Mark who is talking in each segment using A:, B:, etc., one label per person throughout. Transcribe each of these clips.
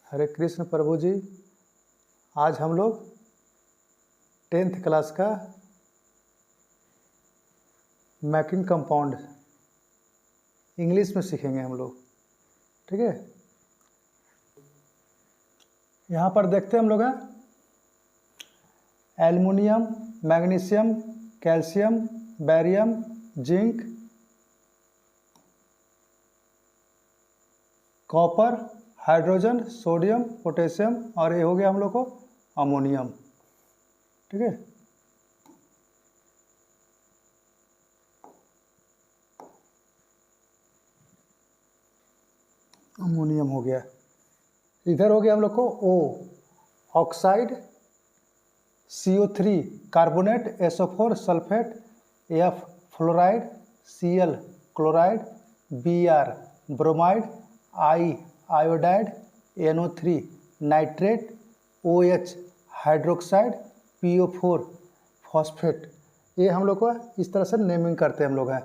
A: हरे कृष्ण प्रभु जी। आज हम लोग 10th क्लास का मेकिंग कंपाउंड इंग्लिश में सीखेंगे हम लोग, ठीक है। यहाँ पर देखते हैं हम लोग हैं aluminium, magnesium, calcium, barium, zinc, copper, hydrogen, sodium, potassium और ये हो गया हम लोग को अमोनियम, ठीक है। अमोनियम हो गया। इधर हो गया हम लोग को O oxide, CO3 carbonate, SO4 sulphate, F fluoride, Cl chloride, Br bromide, I iodide, NO3 nitrate, OH hydroxide, PO4 phosphate. ये हम लोग को इस तरह से नेमिंग करते हैं हम लोग हैं।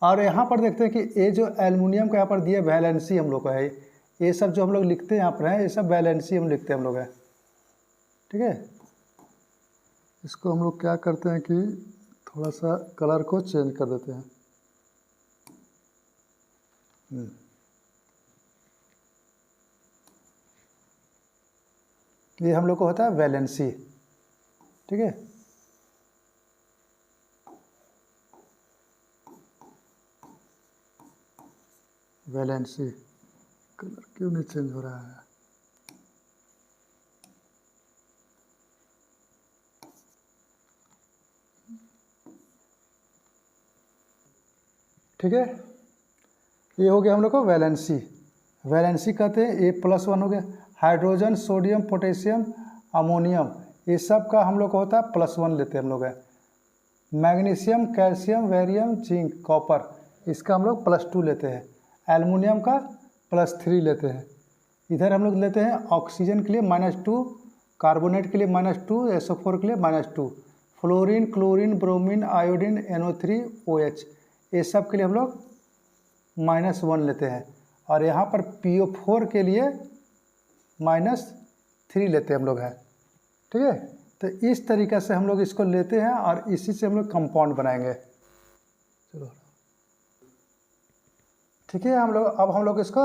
A: और यहाँ पर देखते हैं कि ये जो एल्युमिनियम का यहाँ पर दिया वैलेंसी हम लोग का है, ये सब जो हम लोग लिखते हैं यहाँ पर है, ये सब वैलेंसी हम लिखते हैं हम लोग हैं, ठीक है। इसको हम लोग क्या करते हैं कि थोड़ा सा कलर को चेंज कर देते हैं। ये हम लोग को होता है वैलेंसी, ठीक है। वैलेंसी कलर क्यों नहीं चेंज हो रहा है? ठीक है, ये हो गया हम लोग को वैलेंसी। वैलेंसी कहते हैं A+1 हो गया। हाइड्रोजन, सोडियम, पोटेशियम, अमोनियम, ये सब का हम लोग को होता है +1 लेते हैं हम लोग है। Magnesium, calcium, barium, zinc, copper, इसका हम लोग +2 लेते हैं। एल्युमिनियम का +3 लेते हैं। इधर हम लोग लेते हैं ऑक्सीजन के लिए -2, कार्बोनेट के लिए -2, SO4 के लिए -2, fluorine, chlorine, bromine, iodine, NO3, OH, ये सब के लिए हम लोग -1 लेते हैं। और यहाँ पर PO4 के लिए -3 लेते हैं हम लोग हैं, ठीक है। तो इस तरीक़े से हम लोग इसको लेते हैं और इसी से हम लोग कंपाउंड बनाएंगे। चलो ठीक है, अब हम लोग इसको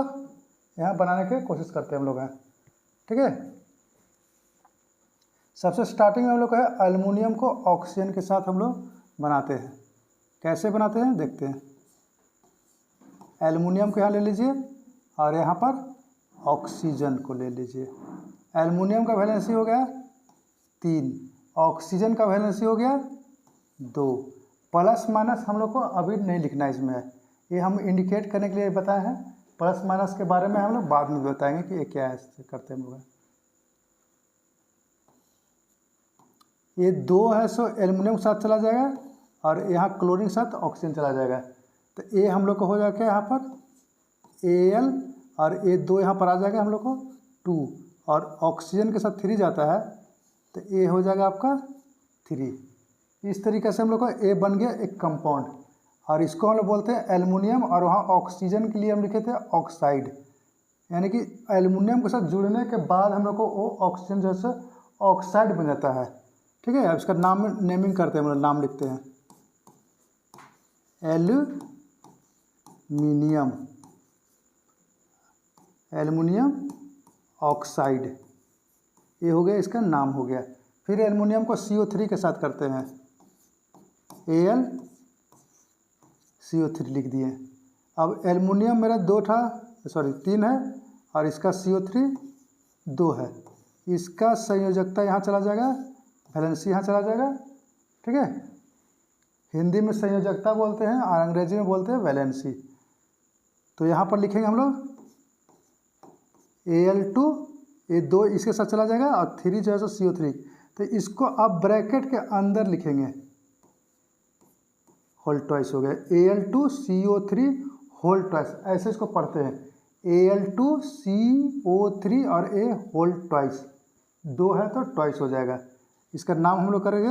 A: यहाँ बनाने की कोशिश करते हैं हम लोग हैं, ठीक है। सबसे स्टार्टिंग में हम लोग है एल्युमिनियम को ऑक्सीजन के साथ हम लोग बनाते हैं। कैसे बनाते हैं देखते हैं। एल्युमिनियम को यहाँ ले लीजिए और यहाँ पर ऑक्सीजन को ले लीजिए। एल्युमिनियम का वैलेंसी हो गया 3, ऑक्सीजन का वैलेंसी हो गया 2। प्लस माइनस हम लोग को अभी नहीं लिखना इसमें है, ये हम इंडिकेट करने के लिए बताए हैं। प्लस माइनस के बारे में हम लोग बाद में बताएंगे कि ये क्या है, करते हैं हम लोग। ये 2 है सो एल्युमिनियम के साथ चला जाएगा और यहाँ क्लोरीन के साथ ऑक्सीजन चला जाएगा। तो ये हम लोग को हो जाएगा यहाँ पर Al और ये 2 यहाँ पर आ जाएगा हम लोग को 2 और ऑक्सीजन के साथ 3 जाता है तो ये हो जाएगा आपका 3। इस तरीके से हम लोग को ए बन गया एक कंपाउंड। और इसको हम लोग बोलते हैं एल्युमिनियम और वहाँ ऑक्सीजन के लिए हम लिखे थे ऑक्साइड, यानी कि एल्युमिनियम के साथ जुड़ने के बाद हम लोग को वो ऑक्सीजन जैसे ऑक्साइड बन जाता है, ठीक है। अब इसका नाम नेमिंग करते हैं, हम लोग नाम लिखते हैं एल्युमिनियम ऑक्साइड, ये हो गया इसका नाम हो गया। फिर एल्युमिनियम को CO3 के साथ करते हैं, AlCO3 लिख दिए। अब एल्युमिनियम मेरा 3 है और इसका CO3 2 है। इसका संयोजकता यहाँ चला जाएगा, वैलेंसी यहाँ चला जाएगा, ठीक है। हिंदी में संयोजकता बोलते हैं और अंग्रेजी में बोलते हैं वैलेंसी। तो यहाँ पर लिखेंगे हम लोग Al2, ये 2 इसके साथ चला जाएगा और 3 जो है सो CO3। तो इसको आप ब्रैकेट के अंदर लिखेंगे, होल ट्वाइस हो गया Al2CO3 होल ट्वाइस, ऐसे इसको पढ़ते हैं Al2CO3 और A होल ट्वाइस, 2 है तो ट्वाइस हो जाएगा। इसका नाम हम लोग करेंगे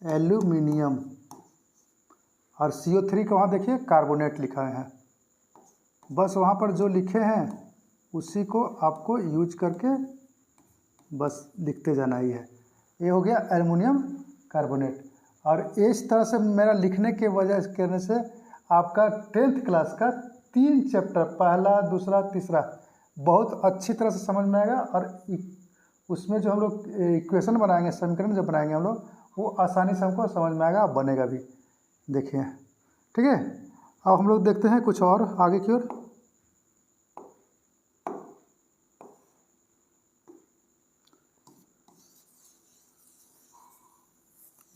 A: एल्यूमिनियम। और CO3 का वहाँ देखिए कार्बोनेट लिखा है। बस वहाँ पर जो लिखे हैं उसी को आपको यूज करके बस लिखते जाना ही है। ये हो गया एल्युमिनियम कार्बोनेट। और इस तरह से मेरा लिखने के वजह करने से आपका 10th क्लास का 3 चैप्टर, पहला, दूसरा, तीसरा, बहुत अच्छी तरह से समझ में आएगा। और उसमें जो हम लोग इक्वेशन बनाएंगे, समीकरण जो बनाएंगे हम लोग, वो आसानी से हमको समझ में आएगा, बनेगा भी। देखिए, ठीक है। अब हम लोग देखते हैं कुछ और आगे की ओर।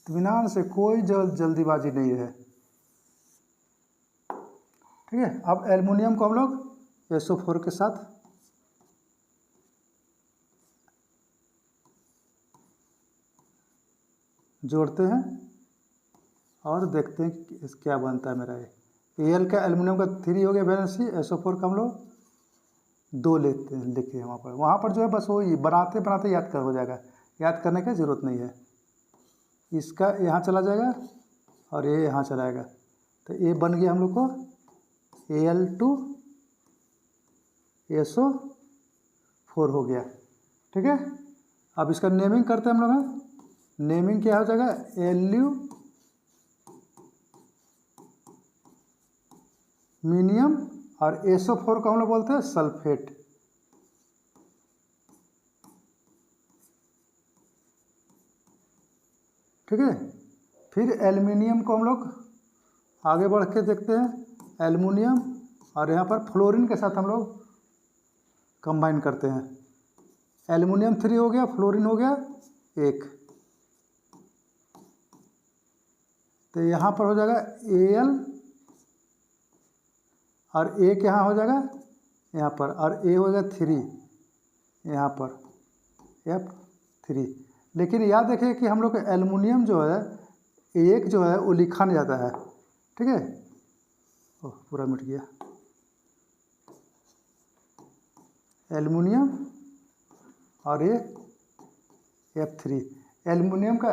A: इत्मीनान से, कोई जल्दीबाजी नहीं है, ठीक है। अब एल्युमिनियम को हम लोग SO4 के साथ जोड़ते हैं और देखते हैं कि क्या बनता है मेरा। ये Al का एल्युमिनियम का 3 हो गया वैलेंसी, SO4 का हम लोग 2 लेते हैं, लिखे वहाँ पर जो है बस वही बनाते बनाते याद कर हो जाएगा, याद करने की ज़रूरत नहीं है। इसका यहाँ चला जाएगा और ये यहाँ चलाएगा, तो ये बन गया हम लोग को Al2SO4 हो गया, ठीक है। अब इसका नेमिंग करते हैं हम लोग। नेमिंग क्या हो जाएगा, एल्यूमिनियम, और SO4 को हम लोग बोलते हैं सल्फेट, ठीक है। फिर एल्युमिनियम को हम लोग आगे बढ़ के देखते हैं, एल्युमिनियम और यहाँ पर फ्लोरीन के साथ हम लोग कंबाइन करते हैं। एल्युमिनियम 3 हो गया, फ्लोरीन हो गया 1, तो यहाँ पर हो जाएगा Al, और 1 यहाँ हो जाएगा यहाँ पर, और A हो जाएगा 3 यहाँ पर, F3। लेकिन याद रखिए कि हम लोग का एल्युमिनियम जो है, एक जो है वो लिखा नहीं जाता है, ठीक है। ओह, पूरा मिट गया। एल्युमिनियम और ये F3, एल्युमिनियम का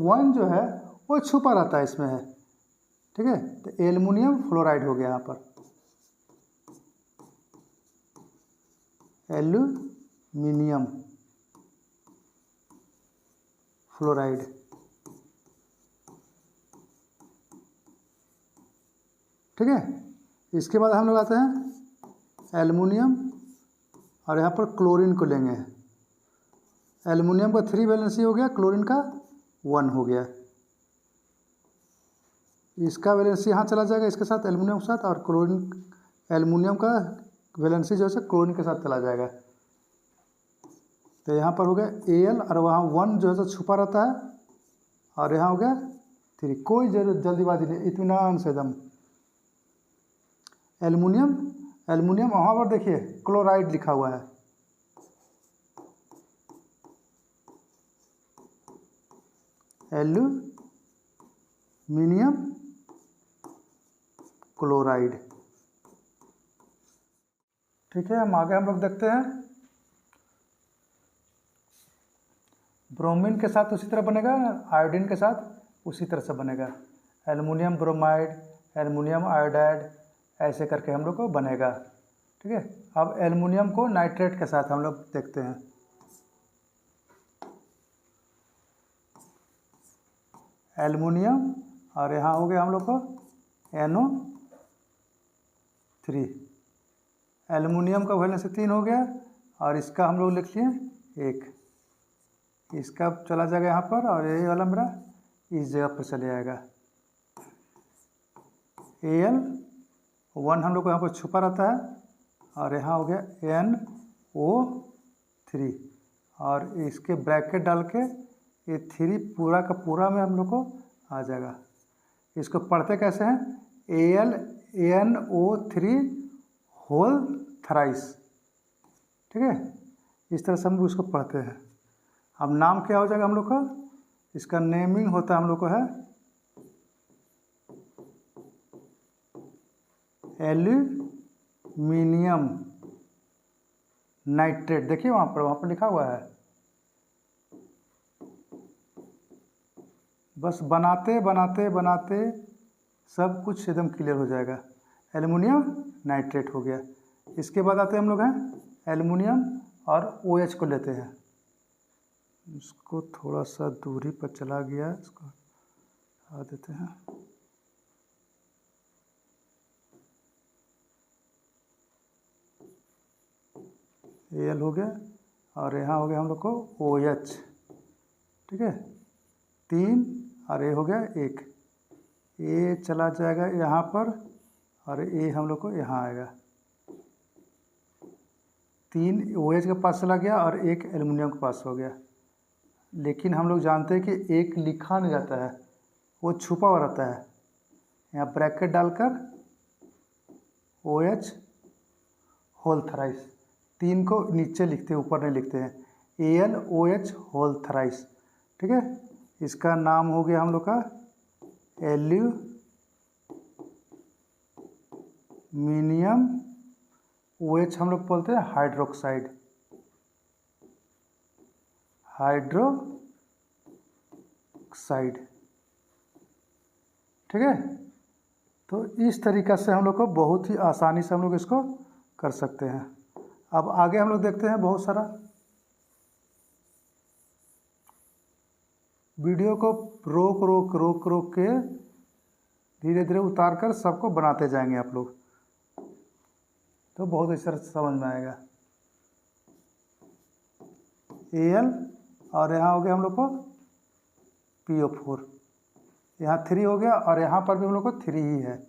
A: 1 जो है वो छुपा रहता है इसमें है, ठीक है। तो एल्युमिनियम फ्लोराइड हो गया यहाँ पर, एल्युमिनियम फ्लोराइड, ठीक है। इसके बाद हम लोग आते हैं एल्युमिनियम और यहाँ पर क्लोरीन को लेंगे। एल्युमिनियम का 3 वैलेंसी हो गया, क्लोरीन का 1 हो गया। इसका वैलेंसी यहाँ चला जाएगा इसके साथ, एल्युमिनियम के साथ, और क्लोरीन, एल्युमिनियम का वैलेंसी जो है क्लोरीन के साथ चला जाएगा। तो यहाँ पर हो गया Al, और वहाँ 1 जो है छुपा रहता है, और यहाँ हो गया 3। कोई जल्दीबाजी नहीं, इत्मीनान से एकदम। एल्युमिनियम, एल्युमिनियम वहाँ पर देखिए क्लोराइड लिखा हुआ है, एल्युमिनियम क्लोराइड, ठीक है। हम आगे हम लोग देखते हैं ब्रोमीन के साथ उसी तरह बनेगा, आयोडीन के साथ उसी तरह से बनेगा। एल्युमिनियम ब्रोमाइड, एल्युमिनियम आयोडाइड, ऐसे करके हम लोग को बनेगा, ठीक है। अब एल्युमिनियम को नाइट्रेट के साथ हम लोग देखते हैं। एल्युमिनियम और यहाँ हो गया हम लोग को NO3, एल्युमिनियम का वैलेंसी 3 हो गया, और इसका हम लोग लिख लिए 1, इसका चला जाएगा यहाँ पर, और यही वाला मेरा इस जगह पर चले जाएगा। Al1 हम लोग को यहाँ पर छुपा रहता है, और यहाँ हो गया NO3, और इसके ब्रैकेट डाल के ये 3 पूरा का पूरा में हम लोग को आ जाएगा। इसको पढ़ते कैसे हैं, AlNO3 होल थ्राइस, ठीक है। इस तरह से हम लोग उसको पढ़ते हैं। अब नाम क्या हो जाएगा हम लोग का, इसका नेमिंग होता है हम लोग को है एल्युमिनियम नाइट्रेट। देखिए वहाँ पर लिखा हुआ है। बस बनाते बनाते बनाते सब कुछ एकदम क्लियर हो जाएगा। एल्युमिनियम नाइट्रेट हो गया। इसके बाद आते हैं हम लोग हैं एल्युमिनियम और OH को लेते हैं। इसको थोड़ा सा दूरी पर चला गया, इसको हटा देते हैं। Al हो गया और यहाँ हो गया हम लोग को OH, ठीक है, 3 और A हो गया 1। A चला जाएगा यहाँ पर और A हम लोग को यहाँ आएगा। 3 OH के पास चला गया और 1 एल्युमिनियम के पास हो गया। लेकिन हम लोग जानते हैं कि एक लिखा नहीं जाता है, वो छुपा हुआ रहता है। यहाँ ब्रैकेट डालकर OH होल थराइस, 3 को नीचे लिखते हैं, ऊपर नहीं लिखते हैं। AlOH होल थराइस, ठीक है। इसका नाम हो गया हम लोग का एल्यूमिनियम। OH हम लोग बोलते हैं हाइड्रोक्साइड, ठीक है। तो इस तरीक़ा से हम लोग को बहुत ही आसानी से हम लोग इसको कर सकते हैं। अब आगे हम लोग देखते हैं बहुत सारा। वीडियो को रोक रोक रोक रोक के धीरे धीरे उतार कर सबको बनाते जाएंगे आप लोग, तो बहुत अच्छी तरह से समझ में आएगा। Al और यहाँ हो गया हम लोग को PO4, यहाँ 3 हो गया और यहाँ पर भी हम लोग को 3 ही है।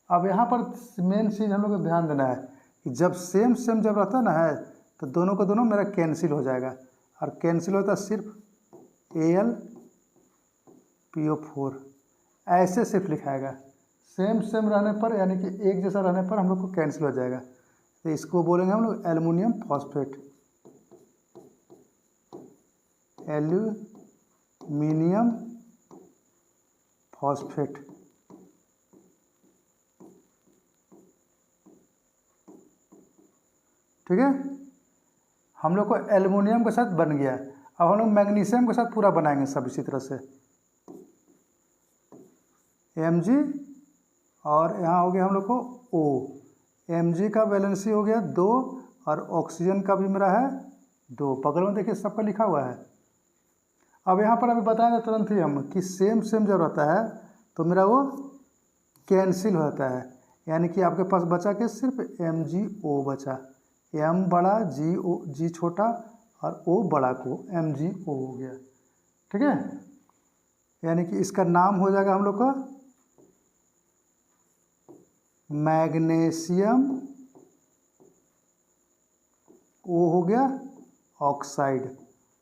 A: अब यहाँ पर मेन चीज़ हम लोग को ध्यान देना है कि जब सेम सेम जब रहता ना है तो दोनों को दोनों मेरा कैंसिल हो जाएगा, और कैंसिल होता सिर्फ Al PO4 ऐसे सिर्फ लिखाएगा। सेम सेम रहने पर यानी कि एक जैसा रहने पर हम लोग को कैंसिल हो जाएगा। तो इसको बोलेंगे हम लोग एल्युमिनियम फॉस्फेट, एल्यूमिनियम फॉस्फेट। ठीक है, हम लोग को एल्युमिनियम के साथ बन गया। अब हम लोग मैग्नीशियम के साथ पूरा बनाएंगे सब इसी तरह से। Mg और यहाँ हो गया हम लोग को O। Mg का वैलेंसी हो गया 2 और ऑक्सीजन का भी मेरा है 2। बगल में देखिए सबका लिखा हुआ है। अब यहाँ पर अभी बताएंगे तुरंत ही हम कि सेम सेम जब रहता है तो मेरा वो कैंसिल हो जाता है, यानी कि आपके पास बचा के सिर्फ MgO बचा। M बड़ा G छोटा और O बड़ा को MgO हो गया। ठीक है, यानी कि इसका नाम हो जाएगा हम लोग का मैग्नीशियम O हो गया ऑक्साइड।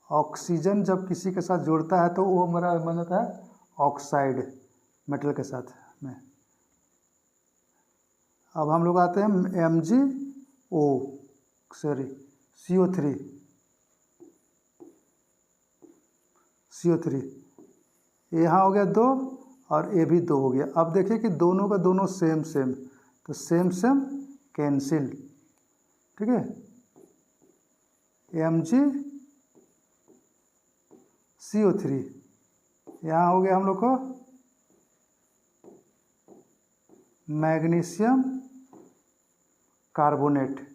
A: ऑक्सीजन जब किसी के साथ जुड़ता है तो वो हमारा बन जाता है ऑक्साइड मेटल के साथ में। अब हम लोग आते हैं MgO CO3। यहाँ हो गया 2 और ये भी 2 हो गया। अब देखिए कि दोनों का दोनों सेम सेम, तो सेम सेम कैंसिल। ठीक है, MgCO3। यहाँ हो गया हम लोग को मैग्नीशियम कार्बोनेट।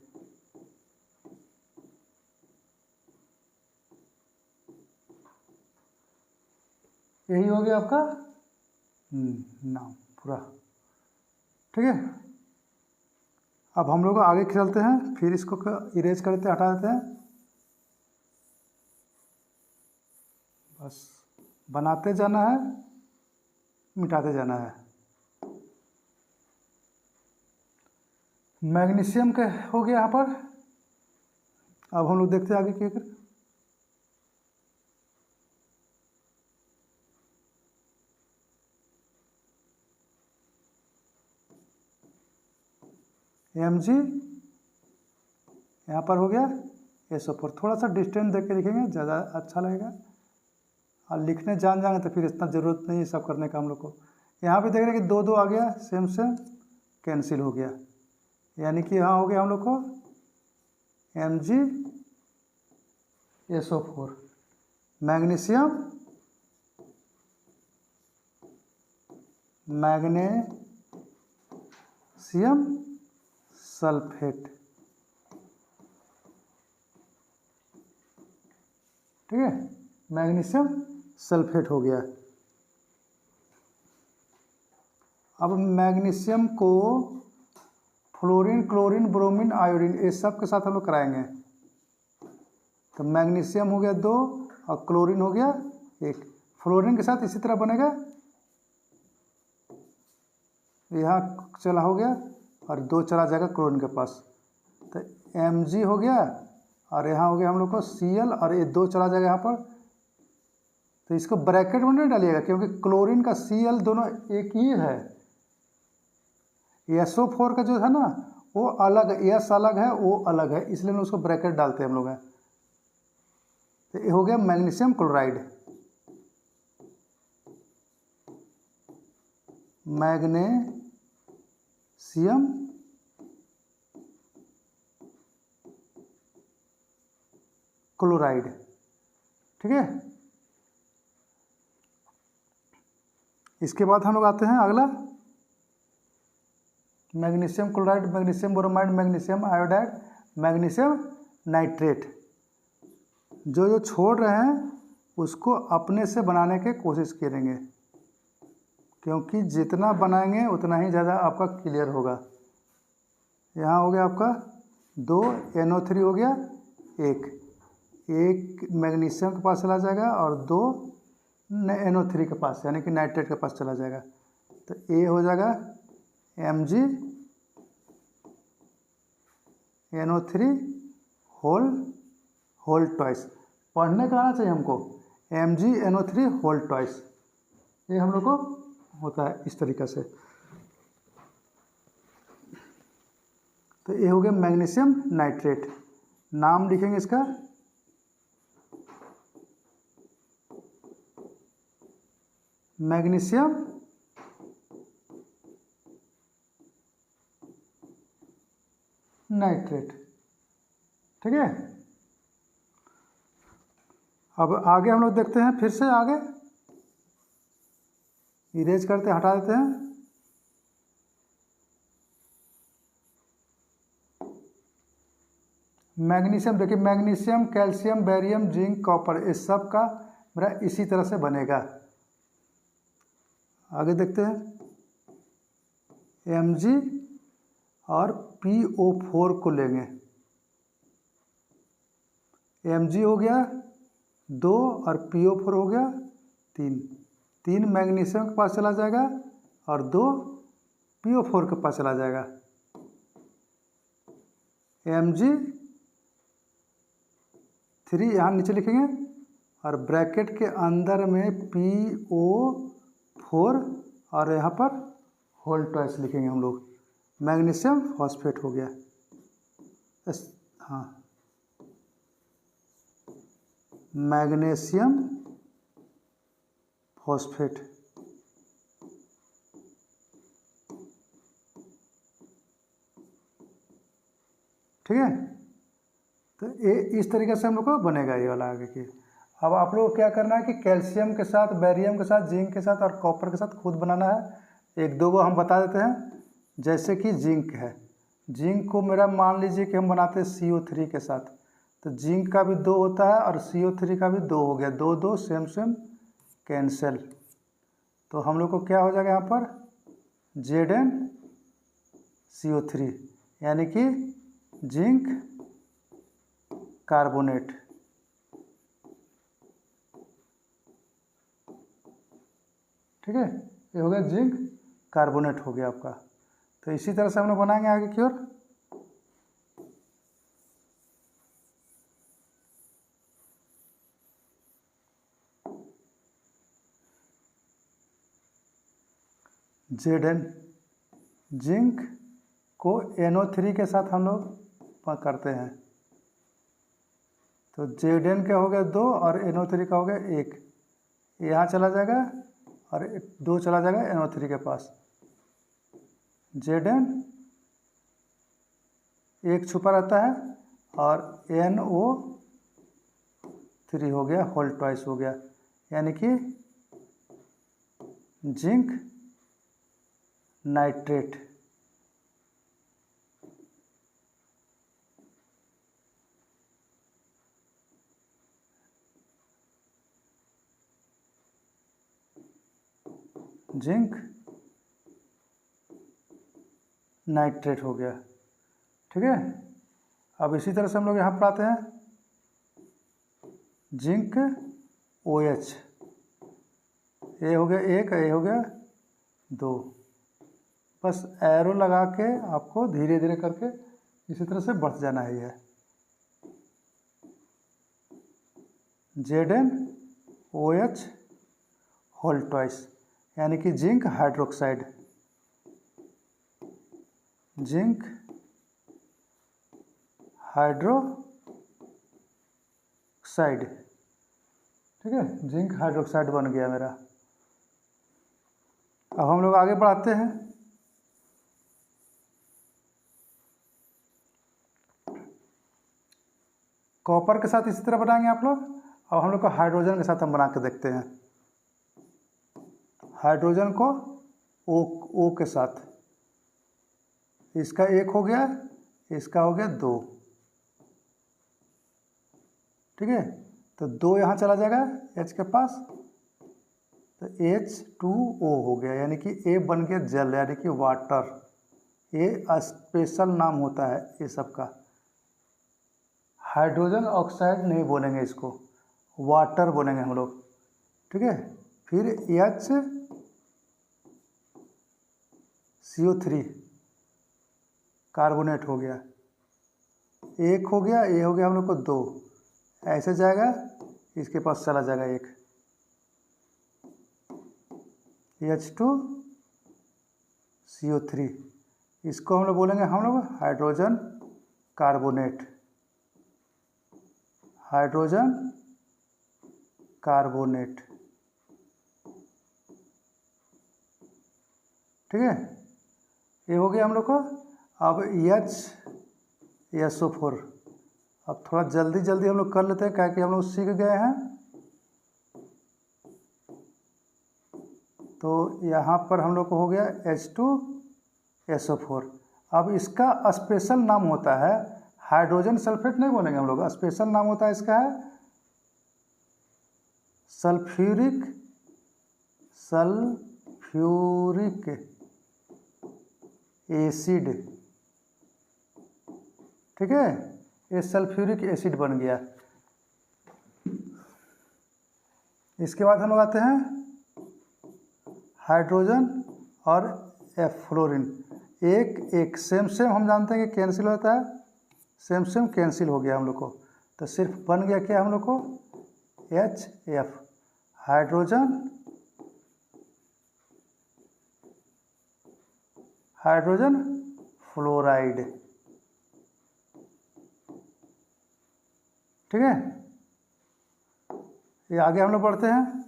A: यही हो गया आपका नाम पूरा। ठीक है, अब हम लोग आगे चलते हैं, फिर इसको इरेज करते हटा देते हैं। बस बनाते जाना है, मिटाते जाना है। मैग्नीशियम के हो गया यहाँ पर। अब हम लोग देखते हैं आगे क्या करें। Mg यहाँ पर हो गया SO4। थोड़ा सा डिस्टेंस देख के लिखेंगे, ज़्यादा अच्छा लगेगा, और लिखने जान जाएंगे तो फिर इतना ज़रूरत नहीं है सब करने का हम लोग को। यहाँ पे देख रहे हैं कि 2 2 आ गया, सेम सेम कैंसिल हो गया, यानी कि यहाँ हो गया हम लोग को MgSO4 मैग्नीशियम मैग्नीशियम सल्फेट। ठीक है, मैग्नीशियम सल्फेट हो गया। अब मैग्नीशियम को फ्लोरीन, क्लोरीन, ब्रोमीन, आयोडीन ये सब के साथ हम लोग कराएंगे। तो मैग्नीशियम हो गया 2 और क्लोरीन हो गया 1। फ्लोरीन के साथ इसी तरह बनेगा, यहाँ चला हो गया और 2 चला जाएगा क्लोरीन के पास, तो Mg हो गया और यहाँ हो गया हम लोग को Cl और ये 2 चला जाएगा यहाँ पर। तो इसको ब्रैकेट में नहीं डालिएगा क्योंकि क्लोरीन का Cl दोनों एक ही है। SO4 का जो है ना वो अलग है, S अलग है वो अलग है, इसलिए हम उसको ब्रैकेट डालते हैं हम लोग हैं। तो ये हो गया मैग्नीशियम क्लोराइड। Magnesium chloride. ठीक है, इसके बाद हम लोग आते हैं अगला magnesium chloride, magnesium bromide, magnesium iodide, magnesium nitrate. जो जो छोड़ रहे हैं उसको अपने से बनाने की कोशिश करेंगे क्योंकि जितना बनाएंगे उतना ही ज़्यादा आपका क्लियर होगा। यहाँ हो गया आपका 2 NO3 हो गया, एक मैग्नीशियम के पास चला जाएगा और 2 NO3 के पास यानी कि नाइट्रेट के पास चला जाएगा। तो ये हो जाएगा Mg NO3 होल ट्वाइस। पढ़ने का आना चाहिए हमको, Mg NO3 होल ट्वाइस, ये हम लोग को होता है इस तरीक़ा से। तो ये हो गया मैग्नीशियम नाइट्रेट। नाम लिखेंगे इसका मैग्नीशियम नाइट्रेट। ठीक है, अब आगे हम लोग देखते हैं, फिर से आगे इरेज करते हटा देते हैं। मैग्नीशियम देखिए, magnesium, calcium, barium, zinc, copper इस सब का मेरा इसी तरह से बनेगा। आगे देखते हैं, Mg और PO4 को लेंगे। Mg हो गया 2 और PO4 हो गया 3 मैग्नीशियम के पास चला जाएगा और 2 PO4 के पास चला जाएगा। Mg3 यहाँ नीचे लिखेंगे और ब्रैकेट के अंदर में PO4 और यहाँ पर होल ट्वाइस लिखेंगे हम लोग। मैग्नीशियम फॉस्फेट हो गया। हाँ, मैग्नीशियम फॉस्फेट। ठीक है, तो ये इस तरीके से हम लोग को बनेगा ये वाला आगे की। अब आप लोग को क्या करना है कि कैल्शियम के साथ, बेरियम के साथ, जिंक के साथ और कॉपर के साथ खुद बनाना है। 1-2 को हम बता देते हैं। जैसे कि जिंक है, जिंक को मेरा मान लीजिए कि हम बनाते हैं CO3 के साथ, तो जिंक का भी 2 होता है और CO3 का भी 2 हो गया, 2 सेम कैंसिल। तो हम लोग को क्या हो जाएगा यहाँ पर ZnCO3 यानी कि जिंक कार्बोनेट। ठीक है, ये हो गया जिंक कार्बोनेट हो गया आपका। तो इसी तरह से हम लोग बनाएंगे आगे की ओर। Zn जिंक को NO3 के साथ हम लोग करते हैं। तो Zn का हो गया 2 और NO3 का हो गया 1, यहाँ चला जाएगा और 2 चला जाएगा NO3 के पास। Zn 1 छुपा रहता है और NO3 हो गया, होल ट्वाइस हो गया, यानी कि जिंक नाइट्रेट। जिंक नाइट्रेट हो गया। ठीक है, अब इसी तरह से हम लोग यहाँ पर आते हैं, जिंक OH, ये हो गया एक, ये हो गया दो। बस एरो लगा के आपको धीरे धीरे करके इसी तरह से बढ़ते जाना है। ये ZnOH होल ट्वाइस, यानी कि जिंक हाइड्रोक्साइड, जिंक हाइड्रोक्साइड। ठीक है, जिंक हाइड्रोक्साइड बन गया मेरा। अब हम लोग आगे बढ़ाते हैं, कॉपर के साथ इसी तरह बनाएंगे आप लोग। अब हम लोग को हाइड्रोजन के साथ हम बना के देखते हैं, हाइड्रोजन को O के साथ, इसका एक हो गया, इसका हो गया दो। ठीक है, तो दो यहाँ चला जाएगा H के पास, तो H2O हो गया, यानी कि A बन गया जल, यानी कि वाटर। ये स्पेशल नाम होता है ये सबका। हाइड्रोजन ऑक्साइड नहीं बोलेंगे इसको, वाटर बोलेंगे हम लोग। ठीक है, फिर HCO3 कार्बोनेट हो गया, एक हो गया, ये हो गया हम लोग को दो, ऐसे जाएगा, इसके पास चला जाएगा एक, H2CO3, इसको हम लोग बोलेंगे हम लोग हाइड्रोजन कार्बोनेट, हाइड्रोजन कार्बोनेट। ठीक है, ये हो गया हम लोग को। अब HSO4, अब थोड़ा जल्दी जल्दी हम लोग कर लेते हैं, क्या कि हम लोग सीख गए हैं। तो यहाँ पर हम लोग को हो गया H2SO4। अब इसका स्पेशल नाम होता है, हाइड्रोजन सल्फेट नहीं बोलेंगे हम लोग, स्पेशल नाम होता है इसका है सल्फ्यूरिक एसिड। ठीक है, ये सल्फ्यूरिक एसिड बन गया। इसके बाद हम लोग आते हैं हाइड्रोजन और फ्लोरीन, एक एक सेम हम जानते हैं कि कैंसिल होता है, सेम कैंसिल हो गया हम लोग को, तो सिर्फ बन गया क्या हम लोग को HF, हाइड्रोजन फ्लोराइड। ठीक है, ये आगे हम लोग बढ़ते हैं,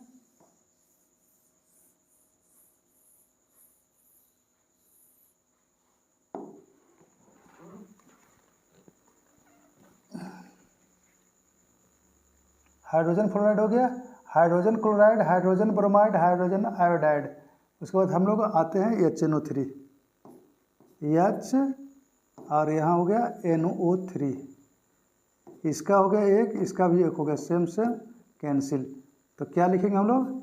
A: हाइड्रोजन फ्लोराइड हो गया, hydrogen chloride, hydrogen bromide, hydrogen iodide. उसके बाद हम लोग आते हैं HNO3, H और यहाँ हो गया NO3, इसका हो गया एक, इसका भी एक हो गया, सेम कैंसिल। तो क्या लिखेंगे हम लोग,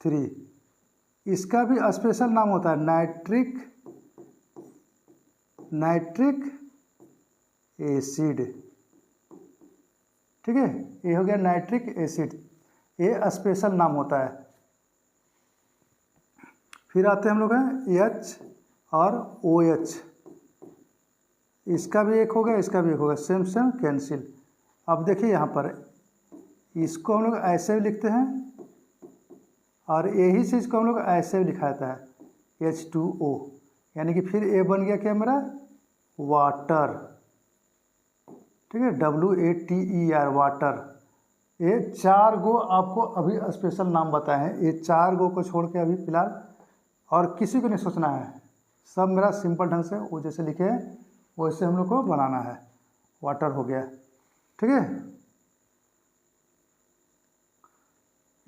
A: HNO3, इसका भी स्पेशल नाम होता है नाइट्रिक एसिड। ठीक है, ये हो गया नाइट्रिक एसिड, ये स्पेशल नाम होता है। फिर आते हैं हम लोग हैं H और OH, इसका भी एक हो गया, इसका भी एक हो गया, सेम कैंसिल। अब देखिए यहाँ पर इसको हम लोग ऐसे भी लिखते हैं और यही चीज़ को हम लोग ऐसे भी लिखा जाता है H2O, यानी कि फिर ये बन गया क्या मेरा वाटर। ठीक है, WATER वाटर। ये चार गो आपको अभी स्पेशल नाम बताए हैं, ये चार गो को छोड़ के अभी फिलहाल और किसी को नहीं सोचना है, सब मेरा सिंपल ढंग से वो जैसे लिखे हैं वैसे हम लोग को बनाना है। वाटर हो गया। ठीक है,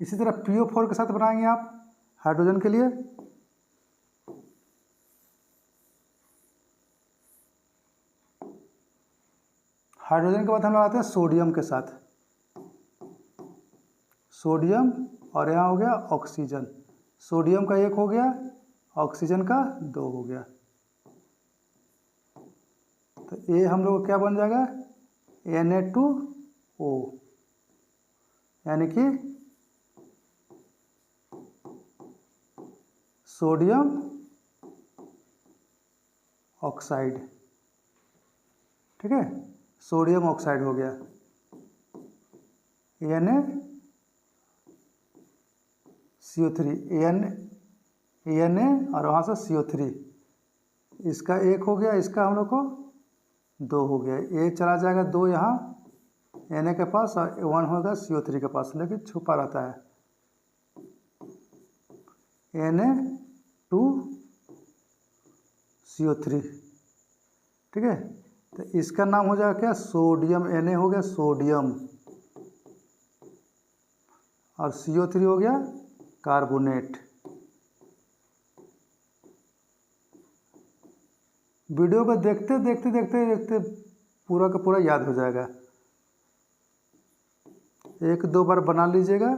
A: इसी तरह PO4 के साथ बनाएंगे आप हाइड्रोजन के लिए। हाइड्रोजन के बाद हम लोग आते हैं सोडियम के साथ। सोडियम और यहाँ हो गया ऑक्सीजन। सोडियम का 1 हो गया, ऑक्सीजन का 2 हो गया। तो ये हम लोग क्या बन जाएगा Na2O, यानी कि सोडियम ऑक्साइड। ठीक है, सोडियम ऑक्साइड हो गया NaCO3 Na और वहाँ से CO3, इसका 1 हो गया, इसका हम लोग को 2 हो गया। ये चला जाएगा 2 यहाँ Na के पास और 1 होगा CO3 के पास, लेकिन छुपा रहता है Na2CO3। ठीक है, तो इसका नाम हो जाएगा क्या सोडियम। Na हो गया सोडियम और CO3 हो गया कार्बोनेट। वीडियो को देखते देखते देखते देखते पूरा का पूरा याद हो जाएगा। 1-2 बार बना लीजिएगा,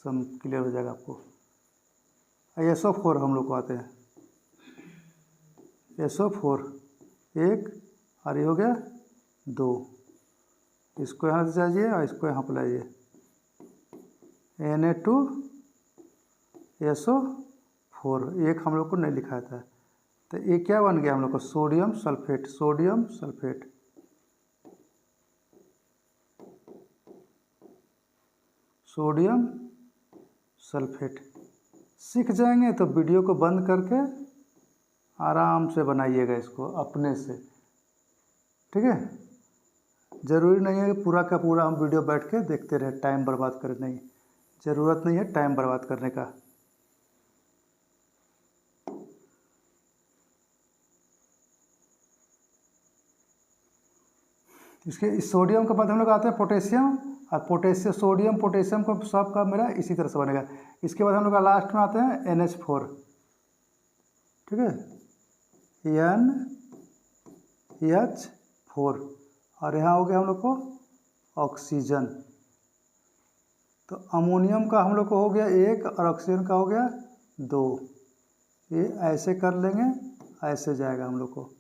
A: सब क्लियर हो जाएगा आपको। SO4 हम लोग को आते हैं। SO4 1 और ये हो गया 2, इसको यहाँ से जाइए और इसको यहाँ पर लाइए। Na2SO4 1 हम लोग को नहीं लिखा था, तो ये क्या बन गया हम लोग को sodium sulphate. Sodium sulphate, sodium sulphate. सीख जाएंगे तो वीडियो को बंद करके आराम से बनाइएगा इसको अपने से। ठीक है, ज़रूरी नहीं है कि पूरा का पूरा हम वीडियो बैठ के देखते रहे, टाइम बर्बाद करें, नहीं, ज़रूरत नहीं है टाइम बर्बाद करने का। इसके इस सोडियम के बाद हम लोग आते हैं पोटेशियम, और पोटेशियम सोडियम पोटेशियम को सब का मेरा इसी तरह से बनेगा। इसके बाद हम लोग लास्ट में आते हैं NH4। ठीक है, NH4 और यहाँ हो गया हम लोग को ऑक्सीजन। तो अमोनियम का हम लोग को हो गया 1 और ऑक्सीजन का हो गया 2। ये ऐसे कर लेंगे, ऐसे जाएगा हम लोग को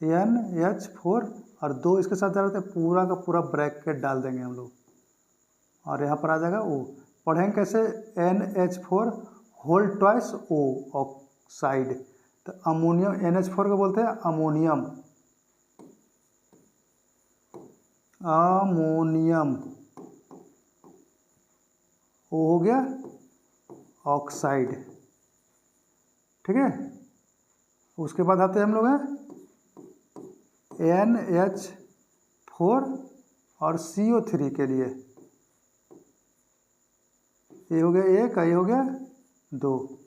A: NH4 और 2 इसके साथ जा रहे थे, पूरा का पूरा ब्रैकेट डाल देंगे हम लोग और यहाँ पर आ जाएगा O। पढ़ेंगे कैसे NH4 whole twice O oxide. तो अमोनियम NH4 को बोलते हैं अमोनियम, अमोनियम O हो गया ऑक्साइड। ठीक है, उसके बाद आते हैं हम लोग NH4 और CO3 के लिए। ये हो गया 1, ये हो गया 2।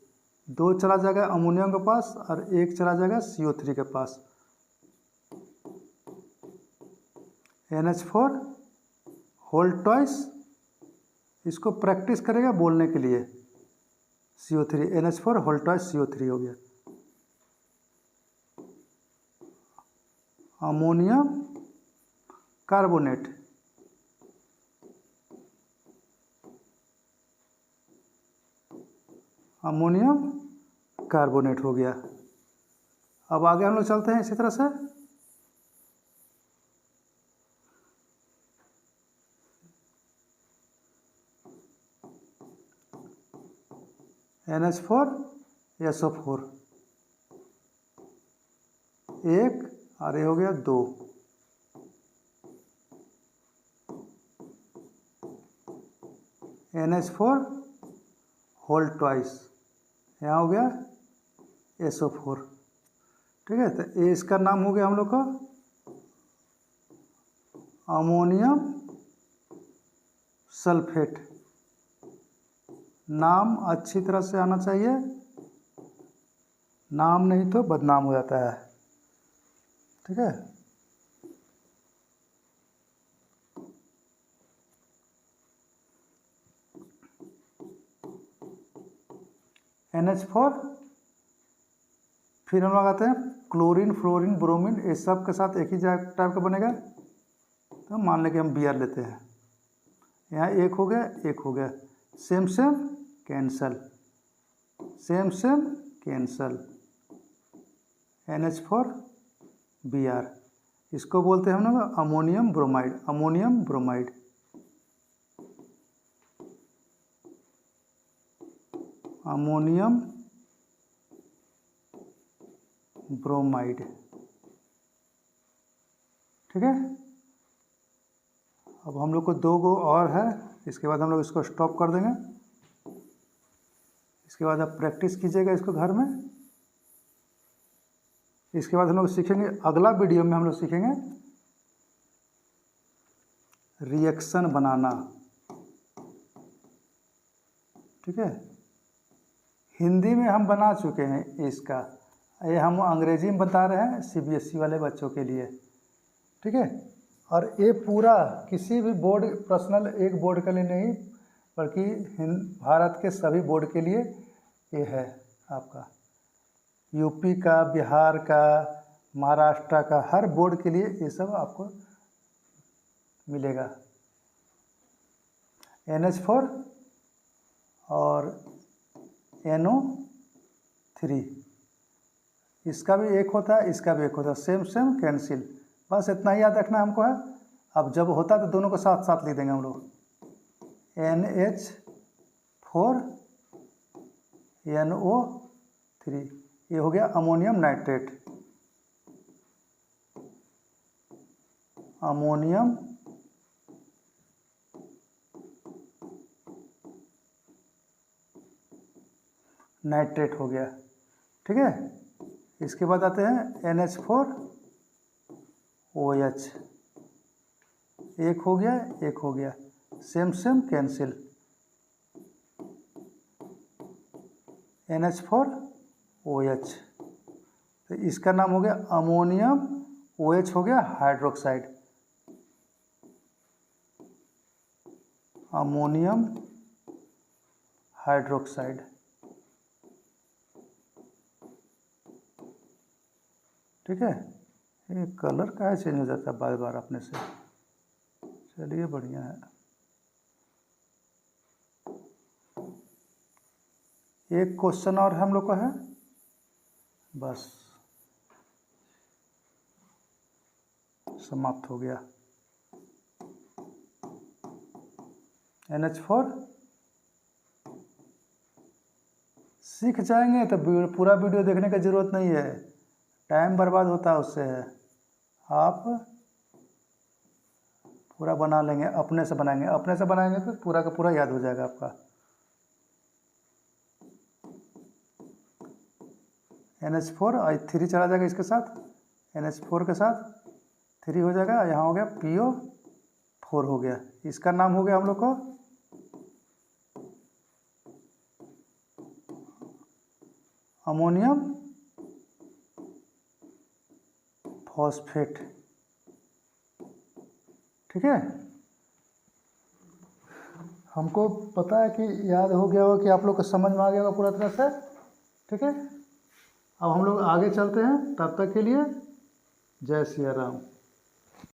A: 2 चला जाएगा अमोनियम के पास और 1 चला जाएगा CO3 के पास। NH4 होल ट्वाइस, इसको प्रैक्टिस करेगा बोलने के लिए। CO3 NH4 whole twice CO3 हो गया। अमोनियम कार्बोनेट, अमोनियम कार्बोनेट हो गया। अब आगे हम लोग चलते हैं इसी तरह से। NH4 SO4 1 और ये हो गया 2। NH4 होल ट्वाइस, यहाँ हो गया SO4। ठीक है, तो ये इसका नाम हो गया हम लोग का अमोनियम सल्फेट। नाम अच्छी तरह से आना चाहिए, नाम नहीं तो बदनाम हो जाता है। ठीक है, NH4, फिर हम लोग आते हैं क्लोरीन, फ्लोरीन, ब्रोमीन, ये सब के साथ एक ही टाइप का बनेगा। तो मान लें कि हम Br लेते हैं, यहाँ एक हो गया, एक हो गया, same same cancel, same same cancel, NH4Br। इसको बोलते हैं हम लोग ammonium bromide, ammonium bromide. Ammonium bromide, ठीक है। अब हम लोग को 2 गो और है, इसके बाद हम लोग इसको स्टॉप कर देंगे। इसके बाद आप प्रैक्टिस कीजिएगा इसको घर में। इसके बाद हम लोग सीखेंगे, अगला वीडियो में हम लोग सीखेंगे रिएक्शन बनाना, ठीक है। हिंदी में हम बना चुके हैं इसका, ये हम अंग्रेजी में बता रहे हैं CBSE वाले बच्चों के लिए, ठीक है। और ये पूरा किसी भी बोर्ड, पर्सनल एक बोर्ड के लिए नहीं, बल्कि भारत के सभी बोर्ड के लिए ये है आपका। यूपी का, बिहार का, महाराष्ट्र का, हर बोर्ड के लिए ये सब आपको मिलेगा। NH4 और NO3, इसका भी एक होता है, इसका भी एक होता है, सेम सेम कैंसिल। बस इतना ही याद रखना हमको है। अब जब होता है तो दोनों को साथ साथ लिख देंगे हम लोग, NH4 NO3, ये हो गया अमोनियम नाइट्रेट, अमोनियम नाइट्रेट हो गया, ठीक है। इसके बाद आते हैं NH4OH, एक हो गया, एक हो गया, सेम सेम कैंसिल, NH4OH। तो इसका नाम हो गया अमोनियम, OH हो गया हाइड्रोक्साइड, अमोनियम हाइड्रोक्साइड, ठीक है। ये कलर का चेंज हो जाता है बार बार अपने से, चलिए बढ़िया है। एक क्वेश्चन और हम लोग का है, बस समाप्त हो गया। NH4 सीख जाएंगे तो पूरा वीडियो देखने की ज़रूरत नहीं है, टाइम बर्बाद होता है उससे। आप पूरा बना लेंगे, अपने से बनाएंगे, अपने से बनाएंगे तो पूरा का पूरा याद हो जाएगा आपका। NH4 और 3 चला जाएगा इसके साथ, NH4 के साथ 3 हो जाएगा, यहाँ हो गया PO4 हो गया। इसका नाम हो गया हम लोग को अमोनियम फॉस्फेट, ठीक है। हमको पता है कि याद हो गया होगा, कि आप लोग को समझ में आ गया होगा पूरा तरह से, ठीक है। अब हम लोग आगे चलते हैं, तब तक के लिए जय सिया राम।